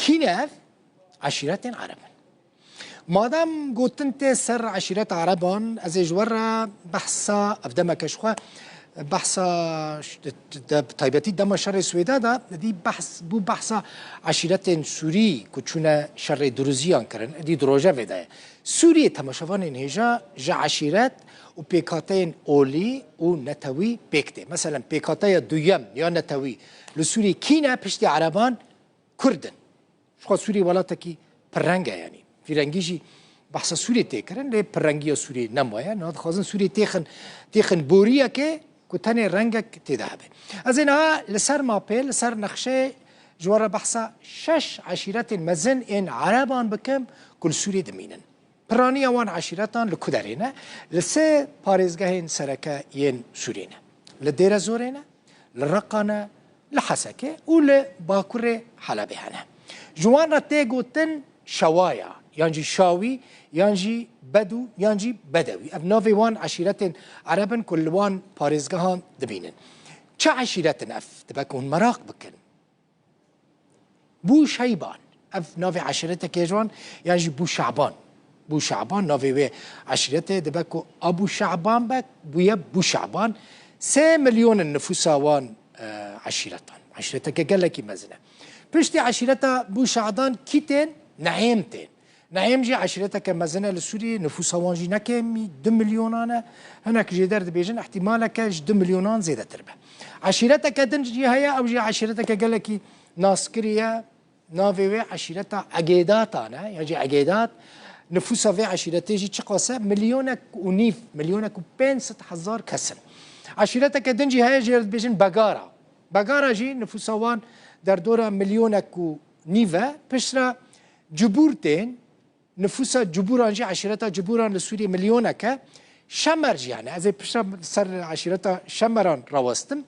كيناف عشيرات عرب مادام قلت سر عشيرات عربان از جورا بحثا افدما كشخوا بحثا طيبتي دم شر سويدا دا دي بحثا عشيرات سوري كوچونا شر دروزيان كرن دي دروجا ودا سوري تماشوان انهجا جا عشيرات و بيكاتين اولي و نتوي بيكتي مثلا بيكاتايا دويم يا نتوي لسوري كينا پشتي عربان كردن شو سوري ولاتكي پرنگا يعني في رنگيجي بحث سوري تكرن لي پرنگيا سوري نمويا ناد خازن سوري تيخن بوريا كي كتاني رنگك تدهبه از اینها لسر ماپل لسر نقشه جوار بحثا 6 عشيرات مزن ان عربان بكم كل سوري دمينن پراني وان عشيرتان لكدرينا لسه باريزگاهين سركا ين سورينا لدير زورينا لرقانا لحسكه ولباكور حلبه هنا جوان رتيغوتن شوايا يانجي شاوي يانجي بدو يانجي بدوي ابنافي وان عشيرتين عربن كل وان باريزگاهان دبينن چه عشيرتين اف تبكون مراق بكن بو شيبان اف نافي عشيرته كيجوان يانجي بو شعبان نافي وي عشيرته دبكو ابو شعبان بك بويا بو شعبان 3 مليون النفوس وان عشيرته كقالكي مزنه بشتي عشيرته بو شعبان كيتين نعيمتين نعيم جي عشيرتك مزنه لسوري نفوسها وانجي نكمي 2 مليونان هناك جدار بيجن احتمالك 2 مليونان زيادة تربه عشيرتك دنجي هيا او جي عشيرتك قال لك ناسكريا نافي عشيرتها عقيدات انا يجي عقيدات نفوسها في عشيرتي جي تشقاسه مليونك ونيف مليونك و5 هزار كسن عشيرتك دنجي هيا جي بيجن بقاره جي نفوسها وان در دوره مليونك ونيفا بشرا جبورتين نفوسها جبوران جي عشيرتها جبوران لسوريا مليونك شمر جي يعني از بشرا سر عشيرتها شمران راوستم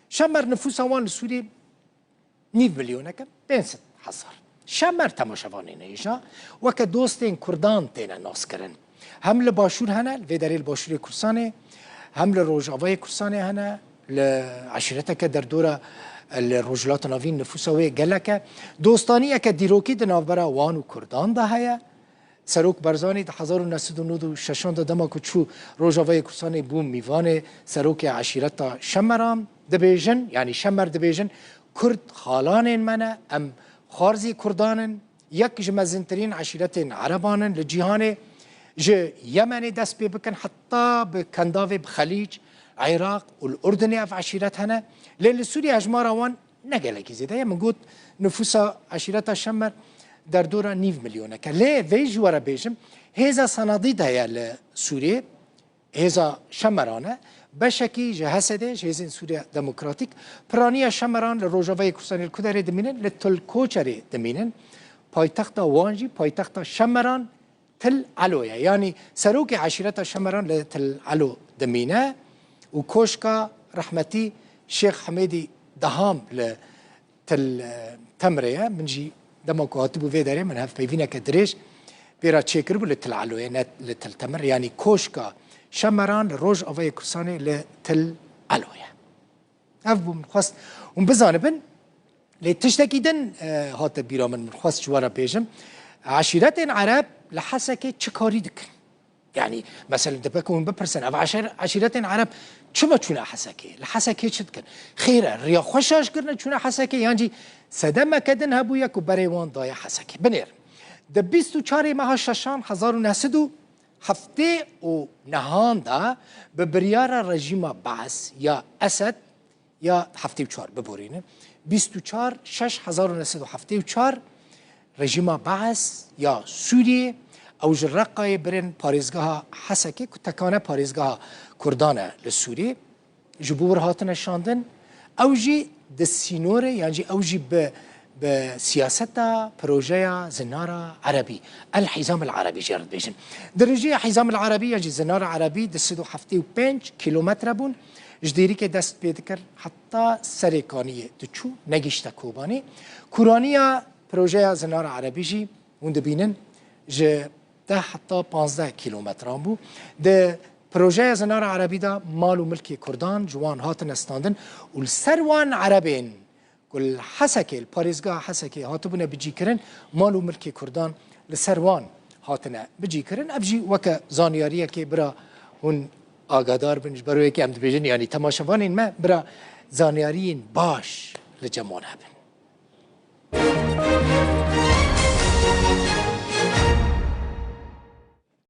شمر نفوسها وان لسوريا 9 مليونك 5 حصار شمر تماشوانين ايجا وك دوستين كردان تينا ناس كرن هم لباشور هنا الفيداري الباشوري كرساني هم لروجافاي كرساني هنا لعشيرتك در دوره الرجلات نافين نفوسها وي قالك دوستانيه كديروكي دنافبرا وانو كردان ده هيا سروك برزاني ده 1996 ده دما كتشو روجافاي كرساني بوم ميوان سروك عشيرتا شمرام دبيجن يعني شمر دبيجن كرد خالان منا ام خارزي كردانن يك جمزنترين عشيرتين عربانن لجيهان ج يمني دس بكن حتى بكندافي بخليج عراق والاردن في عشيرات هنا لان سوريا اجمارا وان نقلك زيدا من قلت نفوسها عشيرتها شمر در دوره 9 مليون ليه في جوارا بيجم هذا صناديد هي لسوريا هذا شمرانه بشكي جهسده جهزين سوريا ديمقراطيك برانيا شمران لروجافاي كرساني الكدري دمينن للتلكوچري دمينن پایتخت وانجي پایتخت شمران تل علويا يعني سروك عشيرتها شمران لتل علو دمينه وكوشكا رحمتي شيخ حميدي دهام لتل تمرية منجي دما كاتبو في داري من هاف بيفينا كدريش بيرا تشيكربو لتل علوية لتل تمر يعني كوشكا شمران لروج أفاي كرساني لتل علوية أفبو من خواست ومبزانبن لتشتكيدن هات بيرا من خواست جوارا بيجم عشيرتين عرب لحسكي تشكاري دكن يعني مثلا دبكون ببرسن او عشيرتين عرب شو تشونا حسكي لحسكي شدكن خير ريا خوشاش كرنا تشونا حسكي يعني سدما كدن هبويا كبريوان ضايع حسكي بنير دبيستو چاري مها ششان 1907 و نهان دا ببريار رژیم بعث یا اسد یا 74 ببورين 24 6 1974 رژیم بعث یا سوریه او جرقای برن پاریزگاه حسکه که تکانه پاریزگاه کردانه لسوری جبور هاتن شاندن او جی دسینوره یعنی جی او جی به سیاستا پروژه زنار عربی الحزام العربي جرد بيجن درجه حزام العربي یعنی زنار عربي دسدو 75 کیلومتر بون جديري که دست بيدكر حتى سريكانية دچو نگشتا كوباني كورانيا پروژه زنار عربي جي وند بينن ج ده حتى 15 كيلومتر بو ده پروژه زنار عربي دا مال و ملكي كردان جوان هاتن استاندن والسروان عربين كل حسكي الباريزگاه حسكي هاتبنا بجي كرن مالو ملكي كردان لسروان هاتنا بجي كرن ابجي وكا زانياريه كي برا هون آگادار بنش بروي كي ام دبيجن يعني تماشاوانين ما برا زانيارين باش لجمال هبن